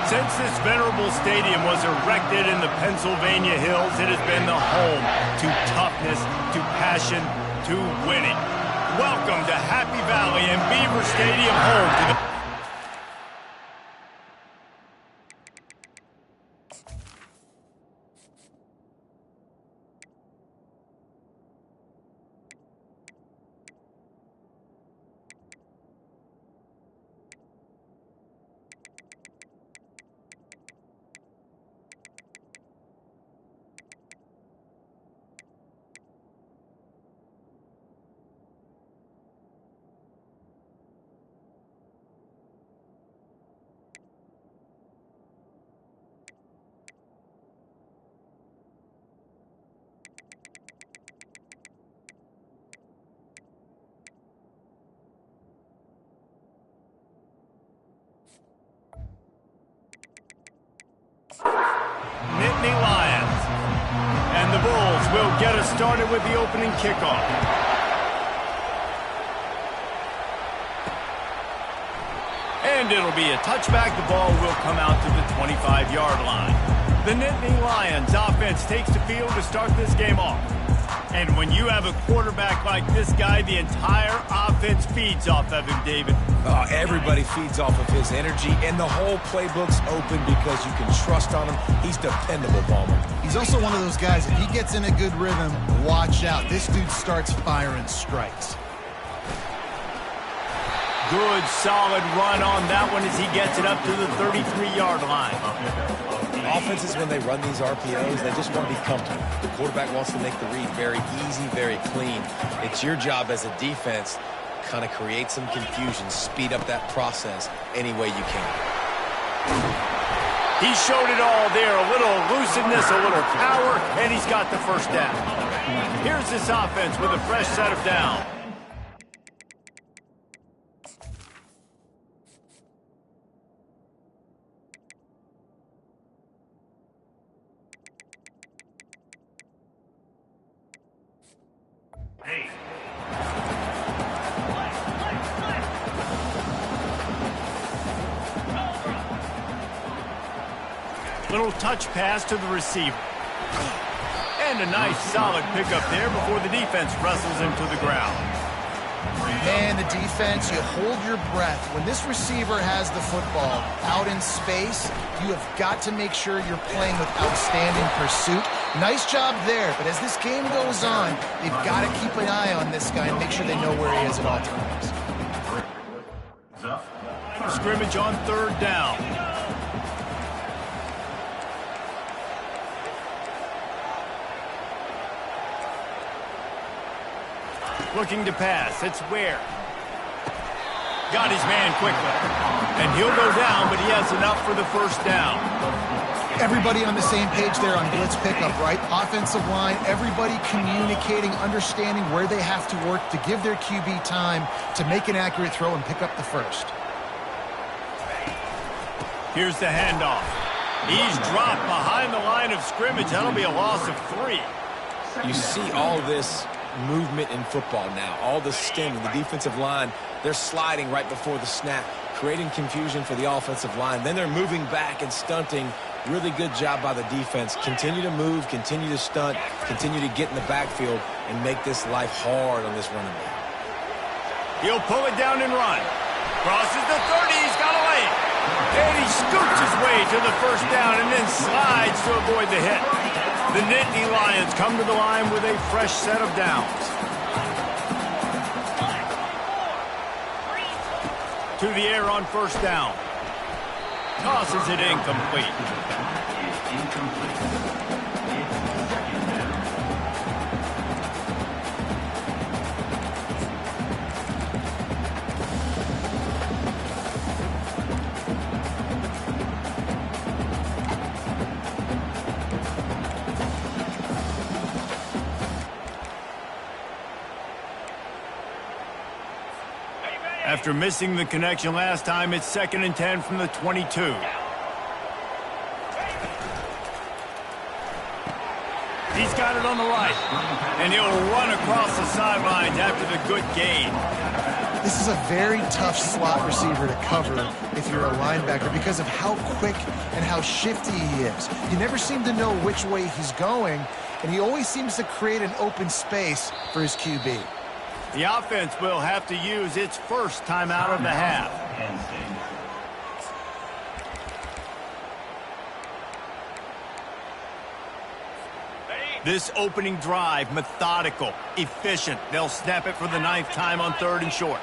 Since this venerable stadium was erected in the Pennsylvania Hills, it has been the home to toughness, to passion, to winning. Welcome to Happy Valley and Beaver Stadium, home to the... Nittany Lions. And the Bulls will get us started with the opening kickoff. And it'll be a touchback. The ball will come out to the 25-yard line. The Nittany Lions offense takes the field to start this game off. And when you have a quarterback like this guy, the entire offense feeds off of him, David. Everybody feeds off of his energy, and the whole playbook's open because you can trust on him. He's dependable, Palmer. He's also one of those guys, if he gets in a good rhythm, watch out. This dude starts firing strikes. Good, solid run on that one as he gets it up to the 33-yard line. Offenses, when they run these RPOs, they just want to be comfortable. The quarterback wants to make the read very easy, very clean. It's your job as a defense to kind of create some confusion, speed up that process any way you can. He showed it all there, a little elusiveness, a little power, and he's got the first down. Here's this offense with a fresh set of downs. Little touch pass to the receiver. And a nice solid pickup there before the defense wrestles him to the ground. Man, the defense, you hold your breath. When this receiver has the football out in space, you have got to make sure you're playing with outstanding pursuit. Nice job there, but as this game goes on, they've got to keep an eye on this guy and make sure they know where he is at all times. Scrimmage on third down. Looking to pass. It's Ware. Got his man quickly. And he'll go down, but he has enough for the first down. Everybody on the same page there on blitz pickup, right? Offensive line, everybody communicating, understanding where they have to work to give their QB time to make an accurate throw and pick up the first. Here's the handoff. He's dropped behind the line of scrimmage. That'll be a loss of 3. You see all this movement in football now, all the stemming, the defensive line, they're sliding right before the snap, creating confusion for the offensive line. Then they're moving back and stunting. Really good job by the defense. Continue to move, continue to stunt, continue to get in the backfield and make this life hard on this running back. He'll pull it down and run. Crosses the 30, he's got away. And he scoots his way to the first down and then slides to avoid the hit. The Nittany Lions come to the line with a fresh set of downs. To the air on first down. Tosses it incomplete. After missing the connection last time, it's 2nd and 10 from the 22. He's got it on the right, and he'll run across the sidelines after the good gain. This is a very tough slot receiver to cover if you're a linebacker because of how quick and how shifty he is. You never seem to know which way he's going, and he always seems to create an open space for his QB. The offense will have to use its first timeout of the half. This opening drive, methodical, efficient. They'll snap it for the 9th time on 3rd and short.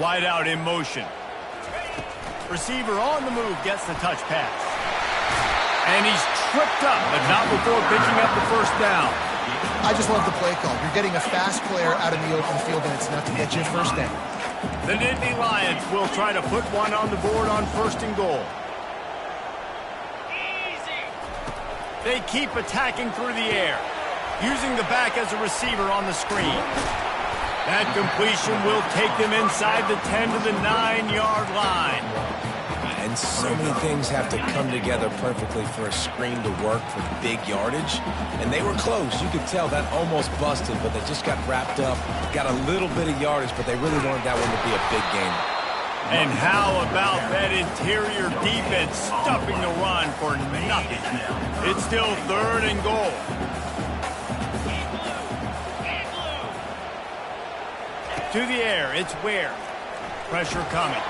Wide out in motion. Receiver on the move gets the touch pass. And he's tripped up, but not before picking up the first down. I just love the play call. You're getting a fast player out in the open field, and it's enough to get you a first down. The Nittany Lions will try to put one on the board on 1st and goal. They keep attacking through the air, using the back as a receiver on the screen. That completion will take them inside the 10 to the 9-yard line. And so many things have to come together perfectly for a screen to work for big yardage. And they were close. You could tell that almost busted, but they just got wrapped up, got a little bit of yardage, but they really wanted that one to be a big game. And how about that interior defense stuffing the run for nothing? It's still 3rd and goal. To the air, it's Ware. Pressure coming.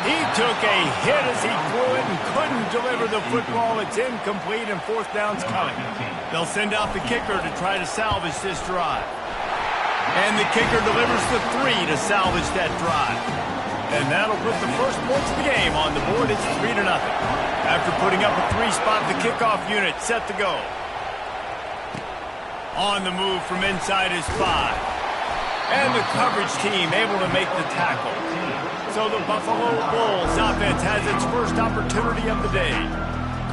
He took a hit as he threw it and couldn't deliver the football. It's incomplete and 4th down's coming. They'll send out the kicker to try to salvage this drive. And the kicker delivers the 3 to salvage that drive. And that'll put the first points of the game on the board. It's 3-0. After putting up a 3-spot, the kickoff unit set to go. On the move from inside his 5. And the coverage team able to make the tackle. So the Buffalo Bulls offense has its first opportunity of the day.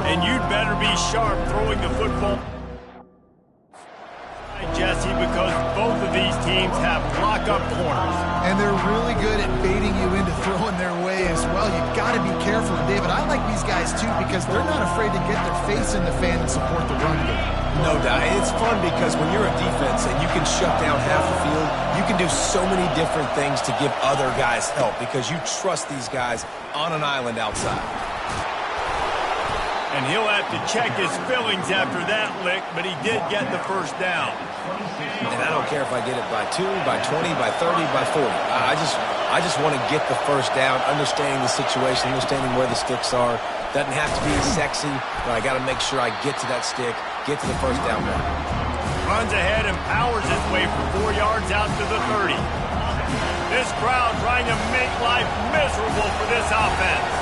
And you'd better be sharp throwing the football, Jesse, because both of these teams have lock-up corners. And they're really good at baiting you into throwing their way as well. You've got to be careful. David, I like these guys too because they're not afraid to get their face in the fan and support the run game. No doubt. It's fun because when you're a defense and you can shut down half the field, you can do so many different things to give other guys help because you trust these guys on an island outside. And he'll have to check his fillings after that lick, but he did get the first down. And I don't care if I get it by 2, by 20, by 30, by 40. I just want to get the first down, understanding the situation, understanding where the sticks are. Doesn't have to be sexy, but I got to make sure I get to that stick, get to the first down mark. Runs ahead and powers his way for 4 yards out to the 30. This crowd trying to make life miserable for this offense.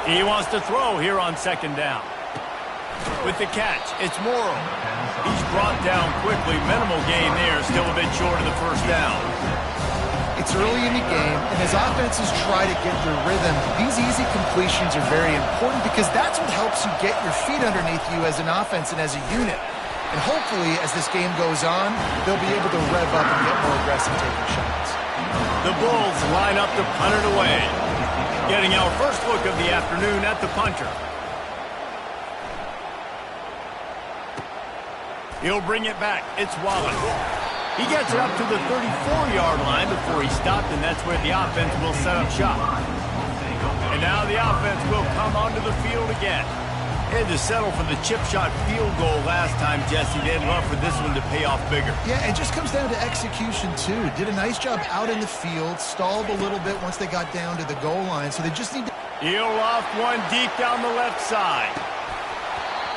He wants to throw here on 2nd down. With the catch, it's Morrow. He's brought down quickly. Minimal gain there, still a bit short of the first down. It's early in the game, and as offenses try to get their rhythm, these easy completions are very important because that's what helps you get your feet underneath you as an offense and as a unit. And hopefully, as this game goes on, they'll be able to rev up and get more aggressive taking shots. The Bulls line up to punt it away. Getting our first look of the afternoon at the punter. He'll bring it back. It's Wallace. He gets it up to the 34-yard line before he stopped, and that's where the offense will set up shop. And now the offense will come onto the field again. Had to settle for the chip shot field goal last time, Jesse. They'd love for this one to pay off bigger. Yeah, it just comes down to execution, too. Did a nice job out in the field, stalled a little bit once they got down to the goal line, so they just need to... He'll off one deep down the left side.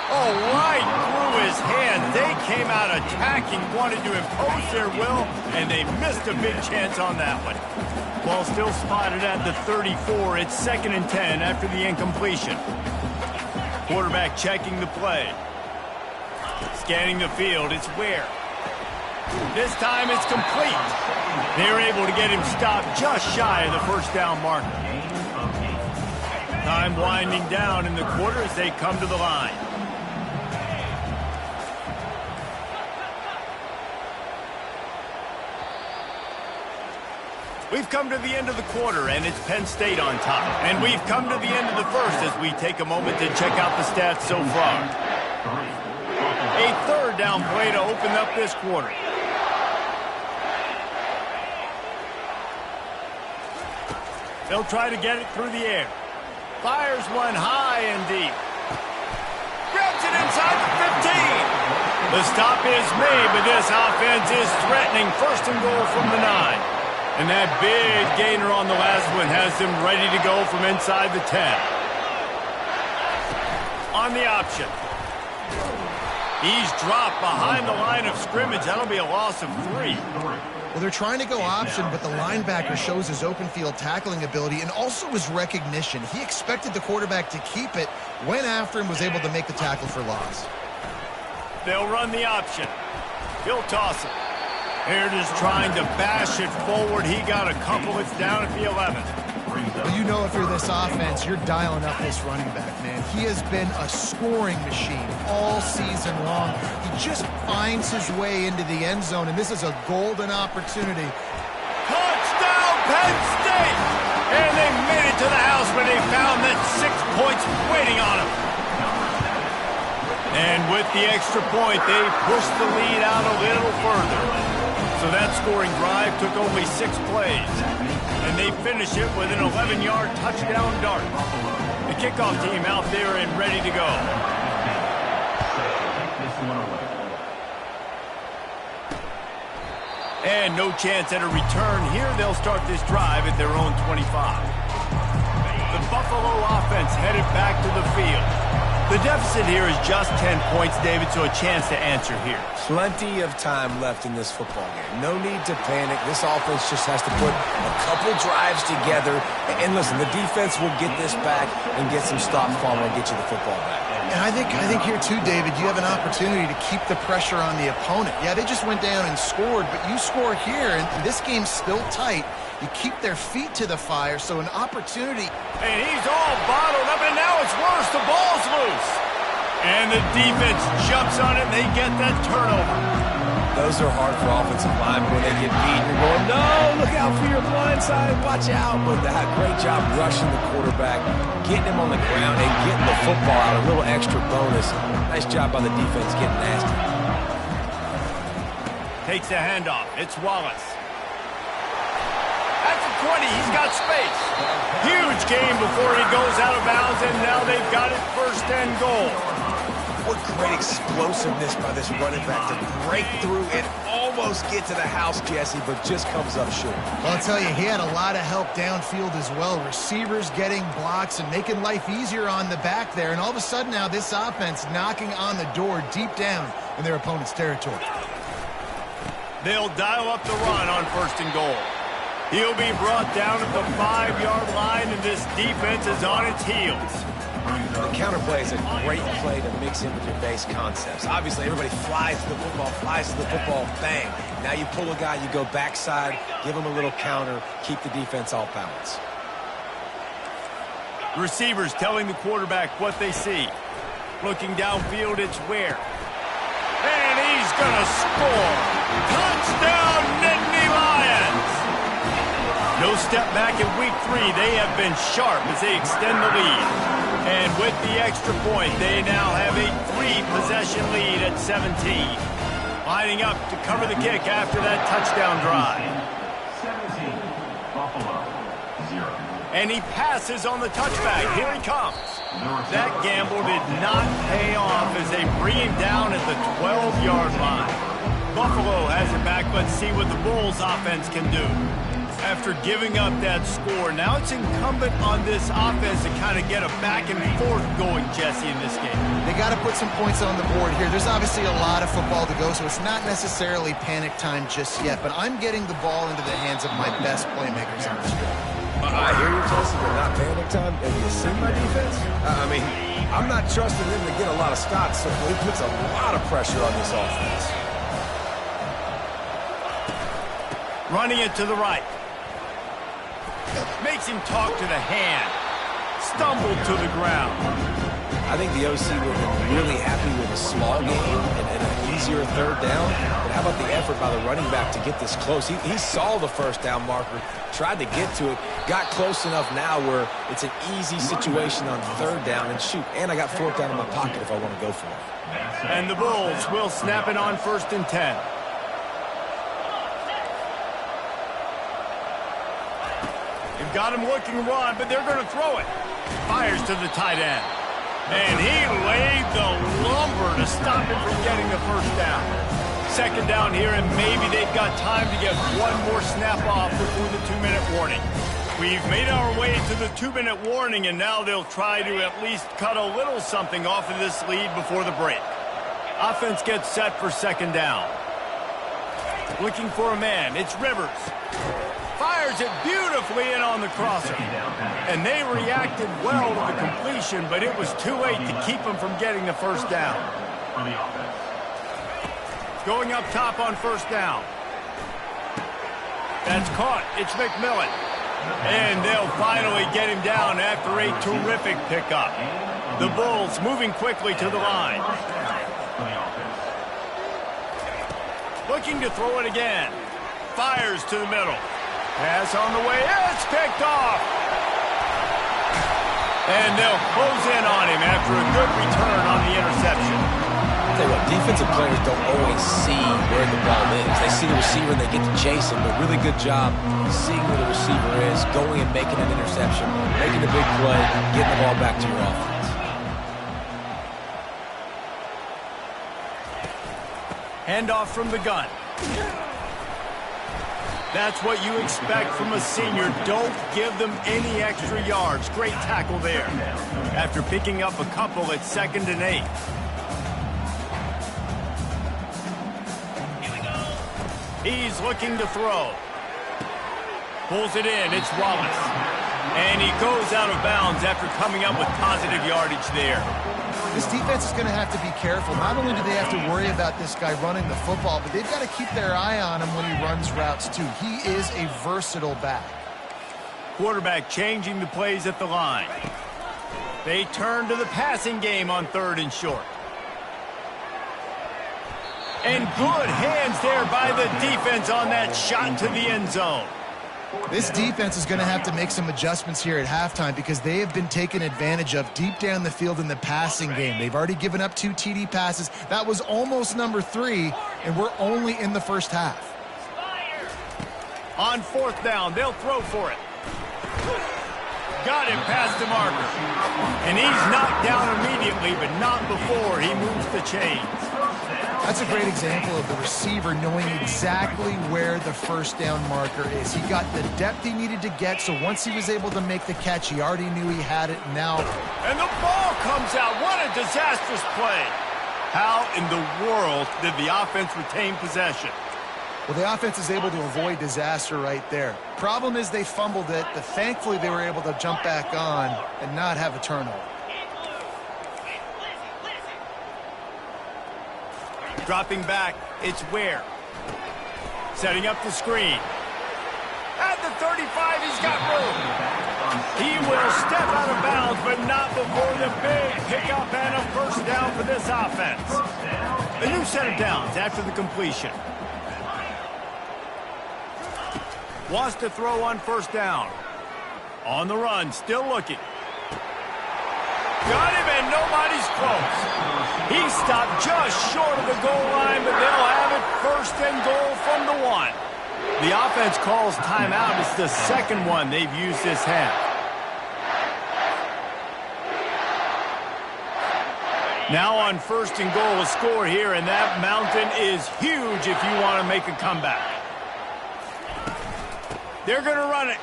Oh, right through his hand. They came out attacking, wanted to impose their will, and they missed a big chance on that one. Ball still spotted at the 34. It's 2nd and 10 after the incompletion. Quarterback checking the play. Scanning the field, it's Ware. This time it's complete. They're able to get him stopped just shy of the first down marker. Time winding down in the quarter as they come to the line. We've come to the end of the quarter, and it's Penn State on top. And we've come to the end of the first as we take a moment to check out the stats so far. A 3rd down play to open up this quarter. They'll try to get it through the air. Fires one high and deep. Grabs it inside the 15. The stop is made, but this offense is threatening first and goal from the 9. And that big gainer on the last one has them ready to go from inside the 10. On the option. He's dropped behind the line of scrimmage. That'll be a loss of 3. Well, they're trying to go option, but the linebacker shows his open field tackling ability and also his recognition. He expected the quarterback to keep it, went after him, was able to make the tackle for loss. They'll run the option. He'll toss it. Here just trying to bash it forward. He got a couple. It's down at the 11. Well, you know if you're this offense, you're dialing up this running back, man. He has been a scoring machine all season long. He just finds his way into the end zone, and this is a golden opportunity. Touchdown, Penn State! And they made it to the house where they found that 6 points waiting on them. And with the extra point, they pushed the lead out a little further. So that scoring drive took only 6 plays. And they finish it with an 11-yard touchdown dart. The kickoff team out there and ready to go. And no chance at a return here. They'll start this drive at their own 25. The Buffalo offense headed back to the field. The deficit here is just 10 points, David, so a chance to answer here. Plenty of time left in this football game. No need to panic. This offense just has to put a couple drives together. And listen, the defense will get this back and get some stop form and get you the football back. And I think here too, David, you have an opportunity to keep the pressure on the opponent. Yeah, they just went down and scored, but you score here, and this game's still tight. You keep their feet to the fire, so an opportunity. And he's all bottled up, and now it's worse. The ball's loose. And the defense jumps on it, and they get that turnover. Those are hard for offensive line when they get beat. You're going, no, look out for your blind side, watch out. But that great job rushing the quarterback, getting him on the ground, and getting the football out, a little extra bonus. Nice job by the defense getting nasty. Takes the handoff. It's Wallace. At the 20, he's got space. Huge game before he goes out of bounds, and now they've got it first and goal. What great explosiveness by this running back to break through and almost get to the house, Jesse, but just comes up short. Well, I'll tell you, he had a lot of help downfield as well. Receivers getting blocks and making life easier on the back there. And all of a sudden now this offense knocking on the door deep down in their opponent's territory. They'll dial up the run on first and goal. He'll be brought down at the 5-yard line, and this defense is on its heels. The counterplay is a great play to mix in with your base concepts. Obviously, everybody flies to the football, bang. Now you pull a guy, you go backside, give him a little counter, keep the defense off balance. Receivers telling the quarterback what they see. Looking downfield, it's Ware. And he's going to score. Touchdown, Nittany Lions! No step back in week 3. They have been sharp as they extend the lead. And with the extra point, they now have a 3-possession lead at 17. Lining up to cover the kick after that touchdown drive. 17, Buffalo, 0. And he passes on the touchback. Here he comes. That gamble did not pay off as they bring him down at the 12-yard line. Buffalo has it back. Let's see what the Bulls offense can do. After giving up that score, now it's incumbent on this offense to kind of get a back and forth going, Jesse, in this game. They got to put some points on the board here. There's obviously a lot of football to go, so it's not necessarily panic time just yet, but I'm getting the ball into the hands of my best playmakers on this drive. I hear you, Jesse, but not panic time. Have you seen my defense? I mean, I'm not trusting them to get a lot of stops, so it puts a lot of pressure on this offense. Running it to the right. Makes him talk to the hand. Stumbled to the ground. I think the OC would have been really happy with a small game and an easier third down. But how about the effort by the running back to get this close? He saw the first down marker, tried to get to it, got close enough now where it's an easy situation on third down and shoot. And I got fourth down in my pocket if I want to go for it. And the Bulls will snap it on first and 10. got him looking run, but they're going to throw it. Fires to the tight end. And he laid the lumber to stop him from getting the first down. Second down here, and maybe they've got time to get one more snap off before the 2-minute warning. We've made our way to the 2-minute warning, and now they'll try to at least cut a little something off of this lead before the break. Offense gets set for second down. Looking for a man. It's Rivers. Fires it beautifully in on the crosser. And they reacted well to the completion, but it was too late to keep them from getting the first down. Going up top on first down. That's caught. It's McMillan. And they'll finally get him down after a terrific pickup. The Bulls moving quickly to the line. Looking to throw it again. Fires to the middle. Pass on the way. It's picked off. And they'll close in on him after a good return on the interception. I'll tell you what, defensive players don't always see where the ball is. They see the receiver and they get to chase him, but really good job seeing where the receiver is, going and making an interception, making a big play, getting the ball back to your offense. Handoff from the gun. That's what you expect from a senior. Don't give them any extra yards. Great tackle there. After picking up a couple at 2nd and 8. He's looking to throw. Pulls it in. It's Wallace. And he goes out of bounds after coming up with positive yardage there. This defense is going to have to be careful. Not only do they have to worry about this guy running the football, but they've got to keep their eye on him when he runs routes too. He is a versatile back. Quarterback changing the plays at the line. They turn to the passing game on 3rd and short. And good hands there by the defense on that shot to the end zone. This defense is going to have to make some adjustments here at halftime because they have been taken advantage of deep down the field in the passing game. They've already given up 2 TD passes. That was almost number 3, and we're only in the first half. On 4th down, they'll throw for it. Got him past the marker. And he's knocked down immediately, but not before he moves the chains. That's a great example of the receiver knowing exactly where the first down marker is. He got the depth he needed to get, so once he was able to make the catch, he already knew he had it now. And the ball comes out. What a disastrous play. How in the world did the offense retain possession? Well, the offense is able to avoid disaster right there. Problem is they fumbled it, but thankfully they were able to jump back on and not have a turnover. Dropping back, it's Ware. Setting up the screen. At the 35, he's got room. He will step out of bounds, but not before the big pickup and a first down for this offense. A new set of downs after the completion. Wants to throw on first down. On the run, still looking. Got him, and nobody's close. He stopped just short of the goal line, but they'll have it 1st and goal from the 1. The offense calls timeout. It's the second one they've used this half. Now on 1st and goal, a score here, and that mountain is huge if you want to make a comeback. They're going to run it.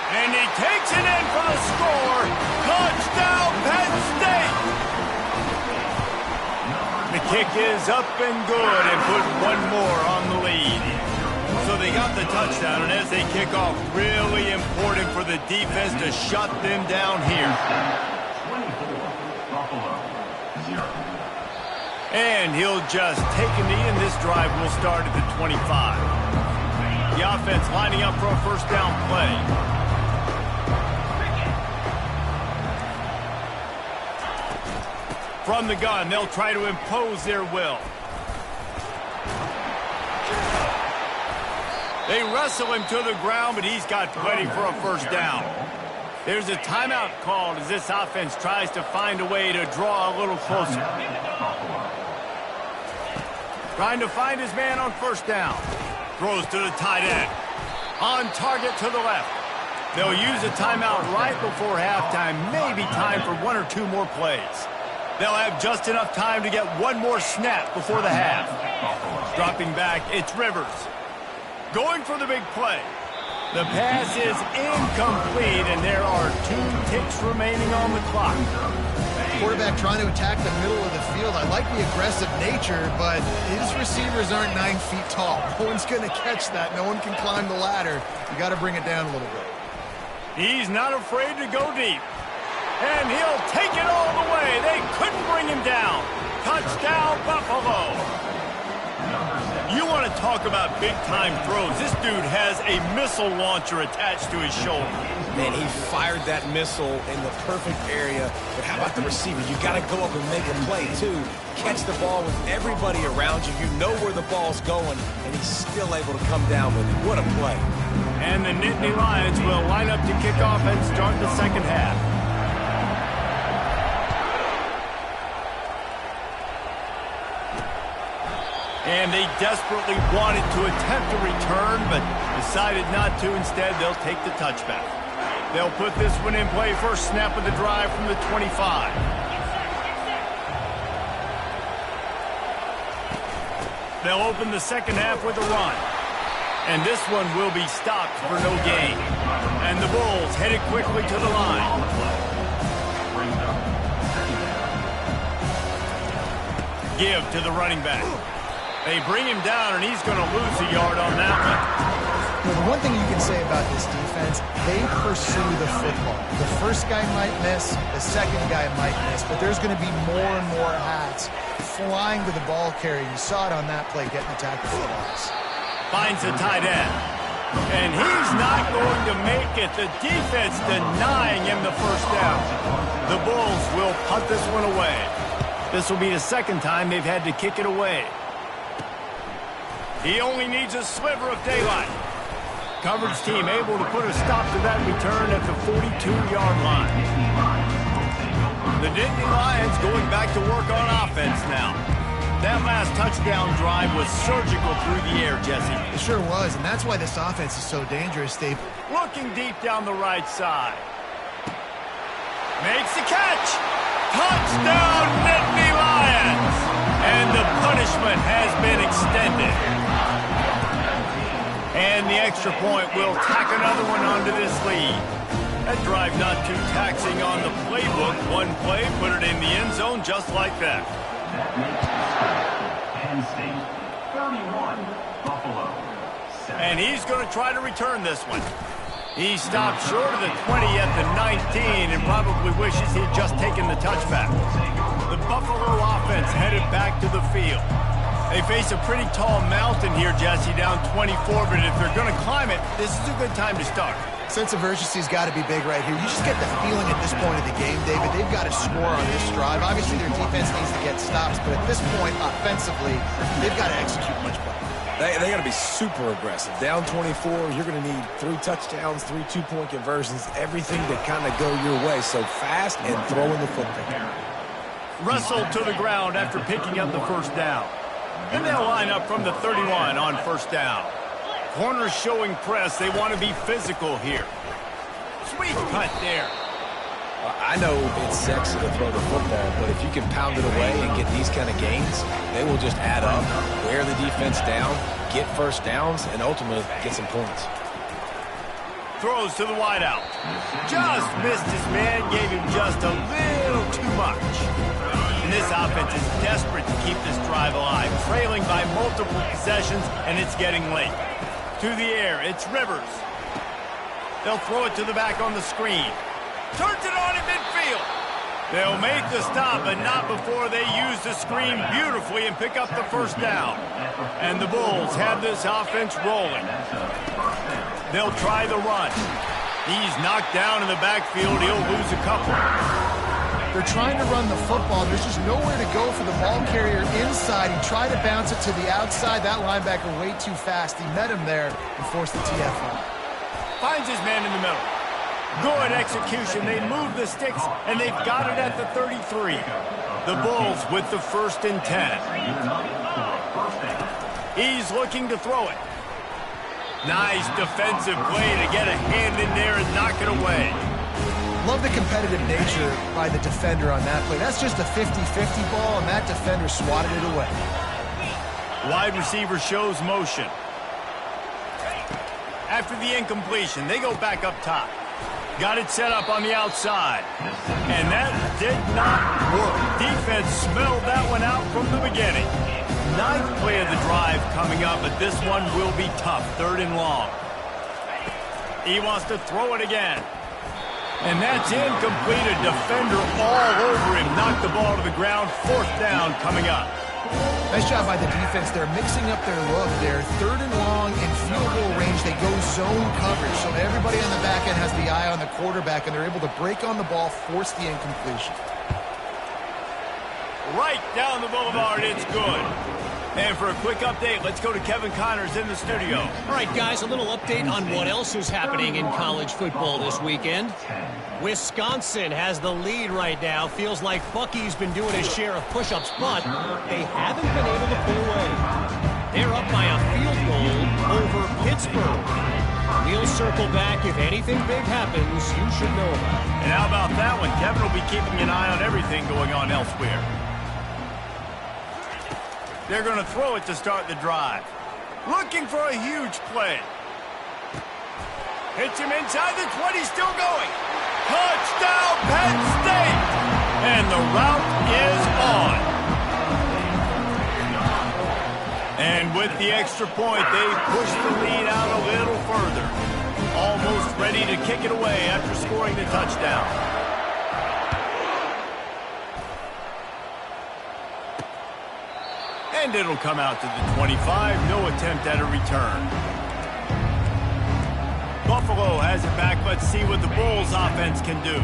And he takes it in for the score. Touchdown, Penn State! The kick is up and good and put one more on the lead. So they got the touchdown, and as they kick off, really important for the defense to shut them down here. And he'll just take a knee, and this drive will start at the 25. The offense lining up for a first down play. From the gun, they'll try to impose their will. They wrestle him to the ground, but he's got plenty for a first down. There's a timeout called as this offense tries to find a way to draw a little closer. Trying to find his man on first down. Throws to the tight end. On target to the left. They'll use a timeout right before halftime, maybe time for 1 or 2 more plays. They'll have just enough time to get 1 more snap before the half. Dropping back, it's Rivers. Going for the big play. The pass is incomplete, and there are 2 ticks remaining on the clock. Quarterback trying to attack the middle of the field. I like the aggressive nature, but his receivers aren't 9 feet tall. No one's going to catch that. No one can climb the ladder. You got to bring it down a little bit. He's not afraid to go deep. And he'll take it all the way. They couldn't bring him down. Touchdown, Buffalo. You want to talk about big-time throws. This dude has a missile launcher attached to his shoulder. Man, he fired that missile in the perfect area. But how about the receiver? You got to go up and make a play, too. Catch the ball with everybody around you. You know where the ball's going, and he's still able to come down with it. What a play. And the Nittany Lions will line up to kick off and start the second half. And they desperately wanted to attempt a return, but decided not to. Instead, they'll take the touchback. They'll put this one in play. First snap of the drive from the 25. They'll open the second half with a run. And this one will be stopped for no gain. And the Bulls headed quickly to the line. Give to the running back. They bring him down, and he's going to lose a yard on that one. Well, the one thing you can say about this defense, they pursue the football. The first guy might miss, the second guy might miss, but there's going to be more and more hats flying to the ball carrier. You saw it on that play, getting the tackle for the loss. Finds a tight end. And he's not going to make it. The defense denying him the first down. The Bulls will punt this one away. This will be the second time they've had to kick it away. He only needs a sliver of daylight. Coverage team able to put a stop to that return at the 42-yard line. The Nittany Lions going back to work on offense now. That last touchdown drive was surgical through the air, Jesse. It sure was, and that's why this offense is so dangerous, Steve. Looking deep down the right side. Makes the catch. Touchdown, Nittany Lions. And the punishment has been extended. And the extra point will tack another one onto this lead. That drive not too taxing on the playbook. One play, put it in the end zone just like that. Penn State, 31, Buffalo, 7. And he's going to try to return this one. He stopped short of the 20 at the 19 and probably wishes he had just taken the touchback. The Buffalo offense headed back to the field. They face a pretty tall mountain here, Jesse, down 24, but if they're going to climb it, this is a good time to start. Sense of urgency's got to be big right here. You just get the feeling at this point of the game, David, they've got to score on this drive. Obviously, their defense needs to get stops, but at this point, offensively, they've got to execute much better. They got to be super aggressive. Down 24, you're going to need 3 touchdowns, 3 two-point conversions, everything to kind of go your way. So fast and throwing the football. Wrestled to the ground after picking up the first down. And they'll line up from the 31 on first down. Corners showing press. They want to be physical here. Sweet cut there. I know it's sexy to throw the football, but if you can pound it away and get these kind of gains, they will just add up, wear the defense down, get first downs, and ultimately get some points. Throws to the wideout. Just missed his man, gave him just a little too much. And this offense is desperate to keep this drive alive, trailing by multiple possessions, and it's getting late. To the air, it's Rivers. They'll throw it to the back on the screen. Turns it on in midfield. They'll make the stop, but not before they use the screen beautifully and pick up the first down. And the Bulls have this offense rolling. They'll try the run. He's knocked down in the backfield. He'll lose a couple. They're trying to run the football. There's just nowhere to go for the ball carrier inside. He tried to bounce it to the outside. That linebacker way too fast. He met him there and forced the TFL. Finds his man in the middle. Good execution. They move the sticks, and they've got it at the 33. The Bulls with the 1st and 10. He's looking to throw it. Nice defensive play to get a hand in there and knock it away. Love the competitive nature by the defender on that play. That's just a 50-50 ball, and that defender swatted it away. Wide receiver shows motion. After the incompletion, they go back up top. Got it set up on the outside. And that did not work. Defense smelled that one out from the beginning. Ninth play of the drive coming up, but this one will be tough. 3rd and long. He wants to throw it again. And that's incomplete. A defender all over him. Knocked the ball to the ground. 4th down coming up. Nice job by the defense. They're mixing up their look. They're 3rd and long in field goal range. They go zone coverage. So everybody on the back end has the eye on the quarterback, and they're able to break on the ball, force the incompletion. Right down the boulevard. It's good. And for a quick update, let's go to Kevin Connors in the studio. All right, guys, a little update on what else is happening in college football this weekend. Wisconsin has the lead right now. Feels like Bucky's been doing his share of push-ups, but they haven't been able to pull away. They're up by a field goal over Pittsburgh. We'll circle back. If anything big happens, you should know about it. And how about that one? Kevin will be keeping an eye on everything going on elsewhere. They're going to throw it to start the drive. Looking for a huge play. Hits him inside the 20, still going. Touchdown, Penn State! And the route is on. And with the extra point, they push the lead out a little further. Almost ready to kick it away after scoring the touchdown. And it'll come out to the 25. No attempt at a return. Buffalo has it back. Let's see what the Bulls offense can do.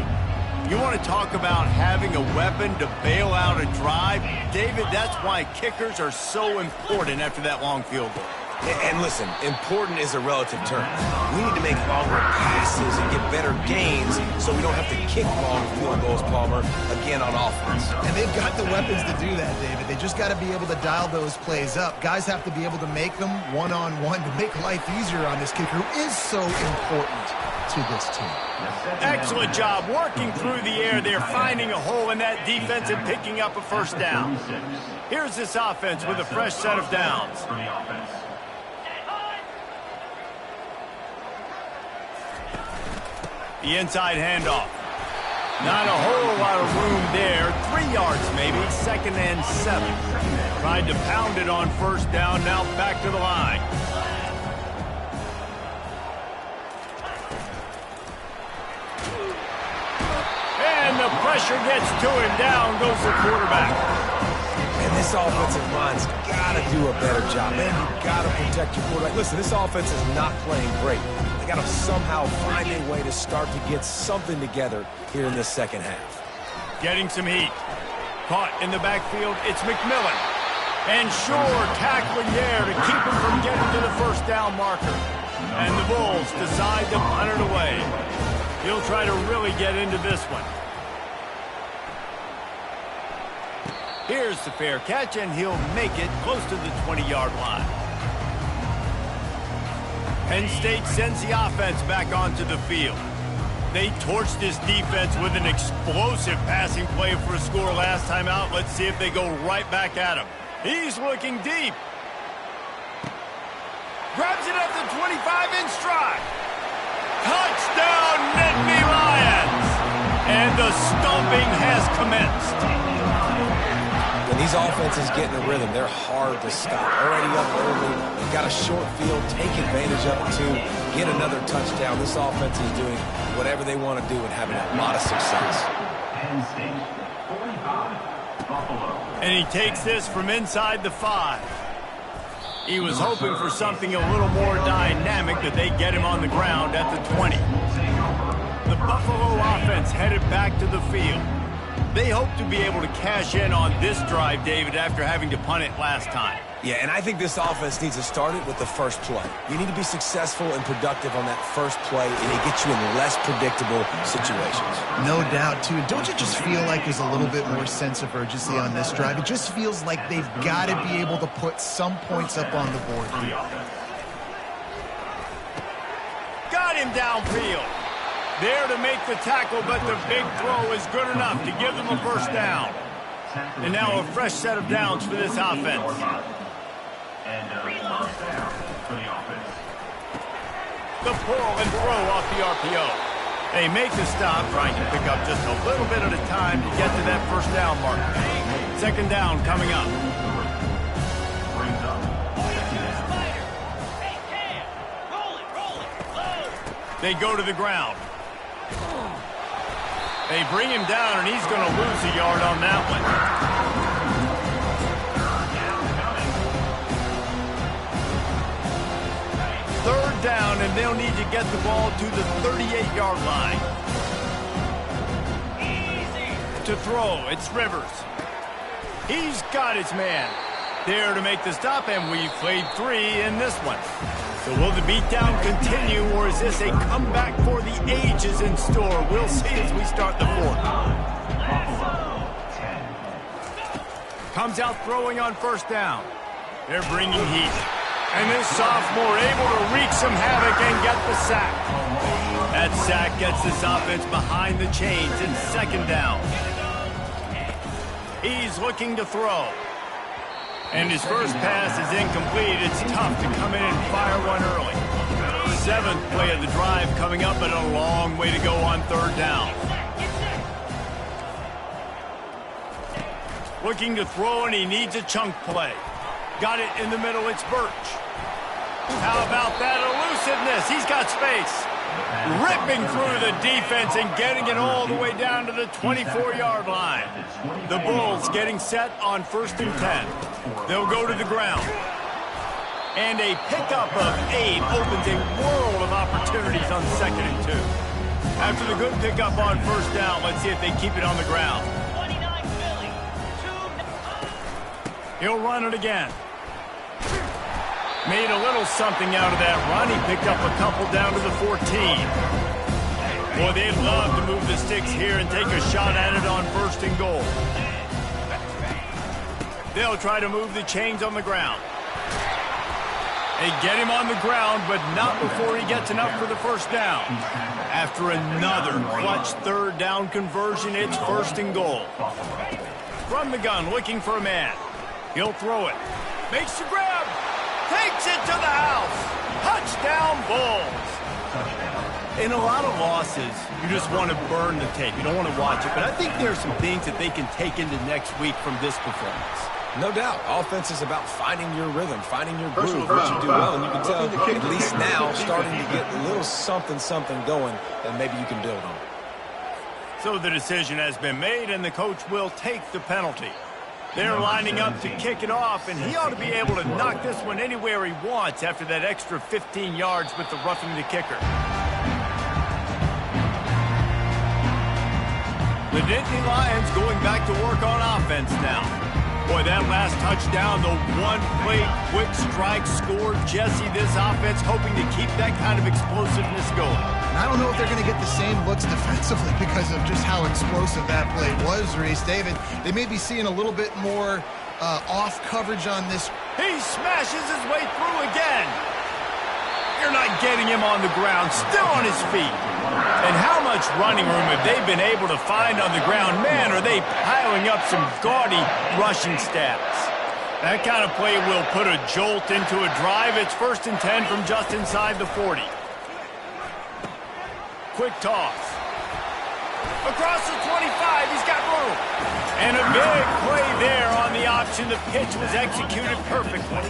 You want to talk about having a weapon to bail out a drive? David, that's why kickers are so important after that long field goal. And listen, important is a relative term. We need to make longer passes and get better gains so we don't have to kick long field goals, Palmer, again on offense. And they've got the weapons to do that, David. They just got to be able to dial those plays up. Guys have to be able to make them one-on-one to make life easier on this kicker who is so important to this team. Excellent job working through the air there, finding a hole in that defense and picking up a 1st down. Here's this offense with a fresh set of downs. The inside handoff. Not a whole lot of room there. 3 yards maybe. 2nd and 7. Tried to pound it on 1st down. Now back to the line. And the pressure gets to him. Down goes the quarterback. And this offensive line's got to do a better job. Man, you've got to protect your quarterback. Listen, this offense is not playing great. They got to somehow find a way to start to get something together here in this 2nd half. Getting some heat. Caught in the backfield, it's McMillan. And Shore tackling there to keep him from getting to the 1st down marker. And the Bulls decide to punt it away. He'll try to really get into this one. Here's the fair catch, and he'll make it close to the 20-yard line. Penn State sends the offense back onto the field. They torched this defense with an explosive passing play for a score last time out. Let's see if they go right back at him. He's looking deep. Grabs it at the 25 in stride. Touchdown, Nittany Lions! And the stomping has commenced. When these offenses get in a rhythm, they're hard to stop. Already up early, they've got a short field, take advantage of it too, get another touchdown. This offense is doing whatever they want to do and having a lot of success. Penn State, 45, Buffalo. And he takes this from inside the 5. He was hoping for something a little more dynamic, that they get him on the ground at the 20. The Buffalo offense headed back to the field. They hope to be able to cash in on this drive, David, after having to punt it last time. Yeah, and I think this offense needs to start it with the first play. You need to be successful and productive on that first play, and it gets you in less predictable situations. No doubt, too. Don't you just feel like there's a little bit more sense of urgency on this drive? It just feels like they've got to be able to put some points up on the board here. him downfield. There to make the tackle, but the big throw is good enough to give them a first down. And now a fresh set of downs for this offense. And first down for the offense. The pull and throw off the RPO. They make the stop, trying to pick up just a little bit at a time to get to that first down mark. Second down coming up. Brings up. They go to the ground. They bring him down, and he's going to lose a yard on that one. Third down, and they'll need to get the ball to the 38-yard line. To throw, it's Rivers. He's got his man. There to make the stop, and we've played 3 in this one. So will the beatdown continue, or is this a comeback for the ages in store? We'll see as we start the fourth. Comes out throwing on first down. They're bringing heat. And this sophomore able to wreak some havoc and get the sack. That sack gets this offense behind the chains in second down. He's looking to throw. And his first pass is incomplete. It's tough to come in and fire one early. 7th play of the drive coming up, but a long way to go on third down. Looking to throw, and he needs a chunk play. Got it in the middle, it's Birch. How about that elusiveness? He's got space. Ripping through the defense and getting it all the way down to the 24-yard line. The Bulls getting set on 1st and 10. They'll go to the ground. And a pickup of 8 opens a world of opportunities on 2nd and 2. After the good pickup on first down, let's see if they keep it on the ground. He'll run it again. Made a little something out of that run. He picked up a couple down to the 14. Boy, they'd love to move the sticks here and take a shot at it on 1st and goal. They'll try to move the chains on the ground. They get him on the ground, but not before he gets enough for the first down. After another clutch third down conversion, it's 1st and goal. From the gun, looking for a man. He'll throw it. Makes the grab. Takes it to the house. Touchdown, Bulls. In a lot of losses, you just want to burn the tape. You don't want to watch it. But I think there are some things that they can take into next week from this performance. No doubt. Offense is about finding your rhythm, finding your groove, what you do well. And you can tell, at least now, starting to get a little something going that maybe you can build on. So the decision has been made, and the coach will take the penalty. They're lining up to kick it off, and he ought to be able to knock this one anywhere he wants after that extra 15 yards with the roughing the kicker. The Nittany Lions going back to work on offense now. Boy, that last touchdown, the one-play quick strike scored. Jesse, this offense hoping to keep that kind of explosiveness going. And I don't know if they're going to get the same looks defensively because of just how explosive that play was, Reese. David, they may be seeing a little bit more off coverage on this. He smashes his way through again. You're not getting him on the ground, still on his feet. And how much running room have they been able to find on the ground? Man, are they piling up some gaudy rushing stats. That kind of play will put a jolt into a drive. It's 1st and 10 from just inside the 40. Quick toss. Across the 25, he's got room. And a big play there on the option. The pitch was executed perfectly.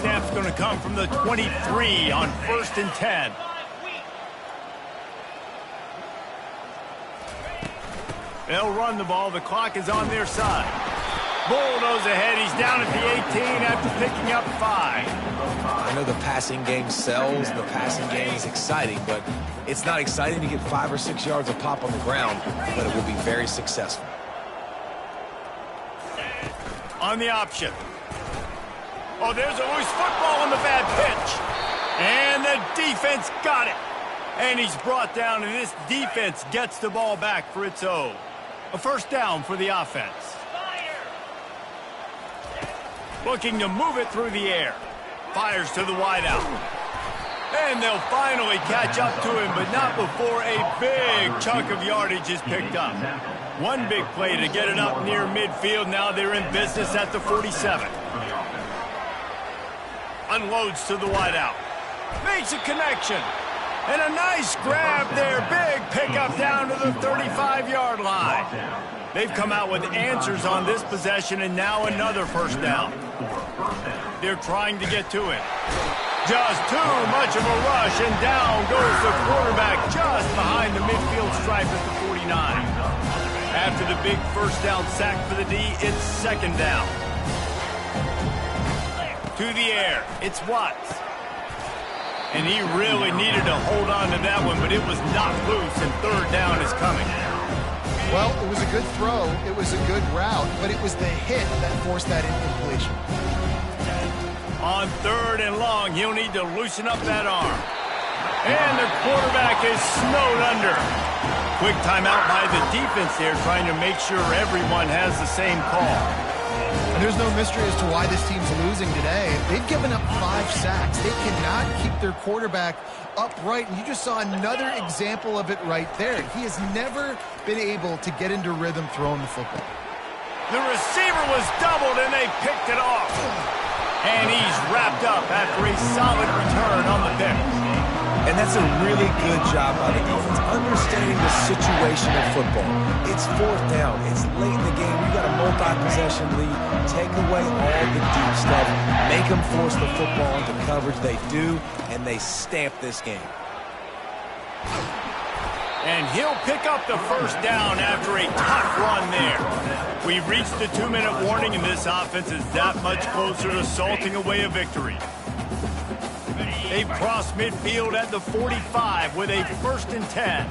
Snap's going to come from the 23 on 1st and 10. They'll run the ball. The clock is on their side. Bulldoze ahead. He's down at the 18 after picking up 5. I know the passing game sells, the passing game is exciting, but it's not exciting to get 5 or 6 yards of pop on the ground, but it will be very successful. On the option. Oh, there's a loose football on the bad pitch. And the defense got it. And he's brought down, and this defense gets the ball back for its own. A first down for the offense. Looking to move it through the air. Fires to the wideout. And they'll finally catch up to him, but not before a big chunk of yardage is picked up. One big play to get it up near midfield. Now they're in business at the 47. Unloads to the wideout. Makes a connection. And a nice grab there. Big pickup down to the 35-yard line. They've come out with answers on this possession, and now another first down. They're trying to get to it. Just too much of a rush, and down goes the quarterback just behind the midfield stripe at the 49. After the big first down sack for the D, it's second down. To the air, it's Watts. And he really needed to hold on to that one, but it was knocked loose, and third down is coming. Well, it was a good throw, it was a good route, but it was the hit that forced that incompletion. On third and long, he'll need to loosen up that arm. And the quarterback is snowed under. Quick timeout by the defense there, trying to make sure everyone has the same call. And there's no mystery as to why this team's losing today. They've given up 5 sacks. They cannot keep their quarterback upright, and you just saw another example of it right there. He has never been able to get into rhythm throwing the football. The receiver was doubled, and they picked it off. And he's wrapped up after a solid return on the pick. And that's a really good job by the defense, understanding the situation of football. It's fourth down. It's late in the game. You got a multi-possession lead. Take away all the deep stuff. Make them force the football into coverage. They do, and they stamp this game. And he'll pick up the first down after a tough run there. We've reached the 2-minute warning, and this offense is that much closer to salting away a victory. They've crossed midfield at the 45 with a first and 10.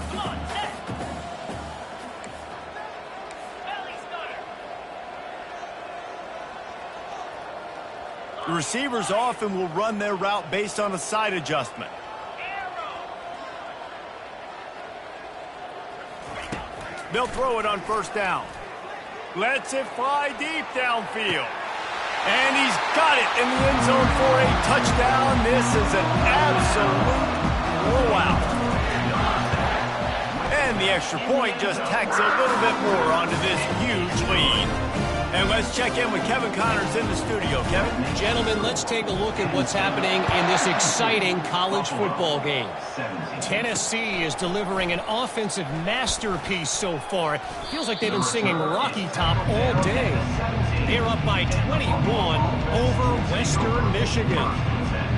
The receivers often will run their route based on a side adjustment. They'll throw it on first down. Lets it fly deep downfield. And he's got it in the end zone for a touchdown. This is an absolute blowout. And the extra point just tacks a little bit more onto this huge lead. And let's check in with Kevin Connors in the studio. Kevin? Gentlemen, let's take a look at what's happening in this exciting college football game. Tennessee is delivering an offensive masterpiece so far. It feels like they've been singing Rocky Top all day. They're up by 21 over Western Michigan.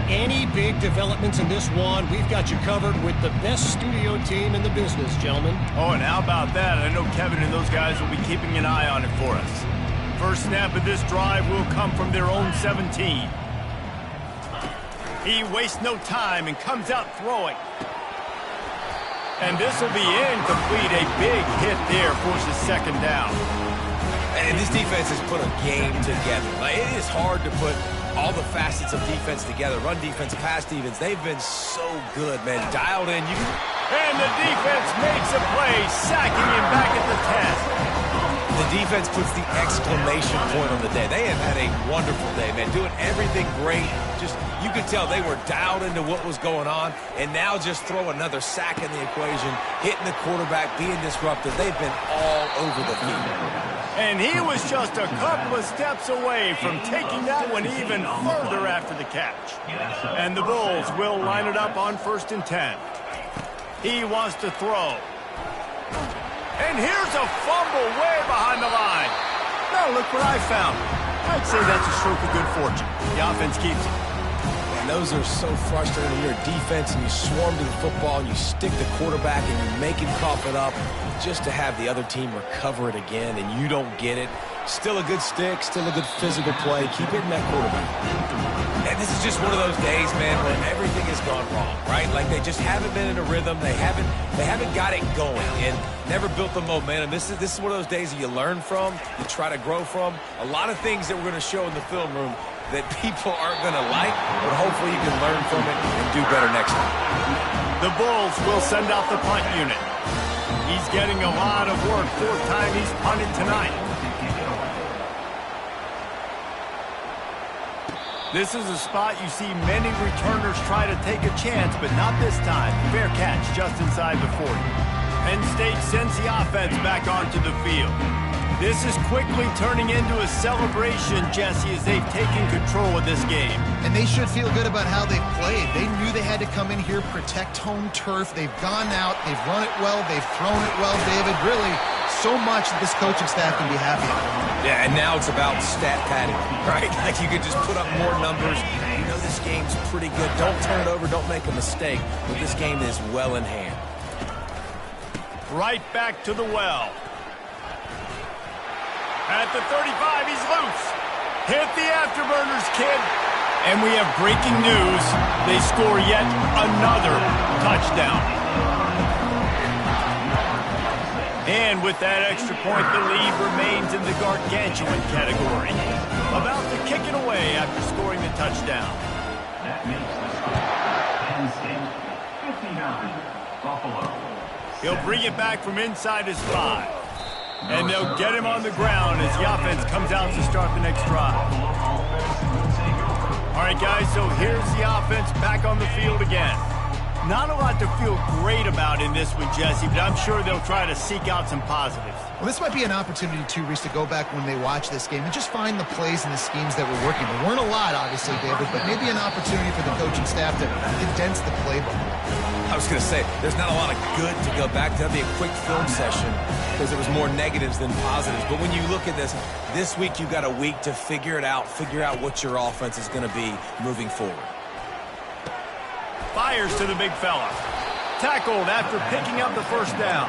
Any big developments in this one, we've got you covered with the best studio team in the business, gentlemen. Oh, and how about that? I know Kevin and those guys will be keeping an eye on it for us. First snap of this drive will come from their own 17. He wastes no time and comes out throwing. And this will be incomplete. A big hit there forces second down. And this defense has put a game together. Like, it is hard to put all the facets of defense together. Run defense, pass defense. They've been so good, man. Dialed in. And the defense makes a play, sacking him back at the 10. The defense puts the exclamation point on the day. They have had a wonderful day, man. Doing everything great. Just, you could tell they were dialed into what was going on. And now just throw another sack in the equation, hitting the quarterback, being disruptive. They've been all over the field. And he was just a couple of steps away from taking that one even further after the catch. And the Bulls will line it up on first and 10. He wants to throw. And here's a fumble way behind the line. Now look what I found. I'd say that's a stroke of good fortune. The offense keeps it. And those are so frustrating when you're a defense and you swarm to the football and you stick the quarterback and you make him cough it up just to have the other team recover it again and you don't get it. Still a good stick, still a good physical play. Keep hitting that quarterback. And this is just one of those days, man, where everything has gone wrong, right? Like they just haven't been in a rhythm. They haven't got it going and never built the momentum. This is one of those days that you learn from, you try to grow from. A lot of things that we're going to show in the film room that people aren't going to like, but hopefully you can learn from it and do better next time. The Bulls will send out the punt unit. He's getting a lot of work. Fourth time he's punted tonight. This is a spot you see many returners try to take a chance, but not this time. Fair catch just inside the 40. Penn State sends the offense back onto the field. This is quickly turning into a celebration, Jesse, as they've taken control of this game. And they should feel good about how they've played. They knew they had to come in here, protect home turf. They've gone out, they've run it well, they've thrown it well, David. Really, so much that this coaching staff can be happy about. Yeah, and now it's about stat padding, right? Like you could just put up more numbers. You know this game's pretty good. Don't turn it over, don't make a mistake. But this game is well in hand. Right back to the well. At the 35, he's loose. Hit the afterburners, kid. And we have breaking news. They score yet another touchdown. And with that extra point, the lead remains in the gargantuan category. About to kick it away after scoring the touchdown. That makes the score Penn State 59, Buffalo. He'll bring it back from inside his 5. And they'll get him on the ground as the offense comes out to start the next drive. All right, guys, so here's the offense back on the field again. Not a lot to feel great about in this one, Jesse, but I'm sure they'll try to seek out some positives. Well, this might be an opportunity, too, Reese, to go back when they watch this game and just find the plays and the schemes that were working. There weren't a lot, obviously, David, but maybe an opportunity for the coaching staff to condense the playbook. I was going to say, there's not a lot of good to go back to. That'd be a quick film session because there was more negatives than positives. But when you look at this week you've got a week to figure it out, figure out what your offense is going to be moving forward. Fires to the big fella. Tackled after picking up the first down.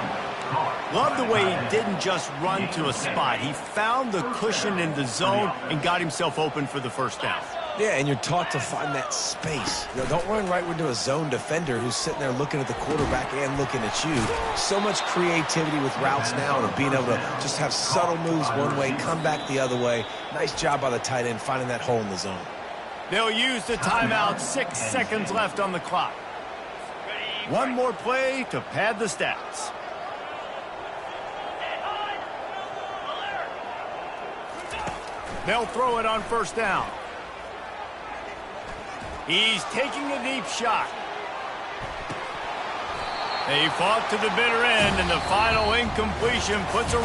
Love the way he didn't just run to a spot. He found the cushion in the zone and got himself open for the first down. Yeah, and you're taught to find that space. You know, don't run right into a zone defender who's sitting there looking at the quarterback and looking at you. So much creativity with routes now and being able to just have subtle moves one way, come back the other way. Nice job by the tight end finding that hole in the zone. They'll use the timeout. 6 seconds left on the clock. One more play to pad the stats. They'll throw it on first down. He's taking a deep shot. They fought to the bitter end, and the final incompletion puts a wrap.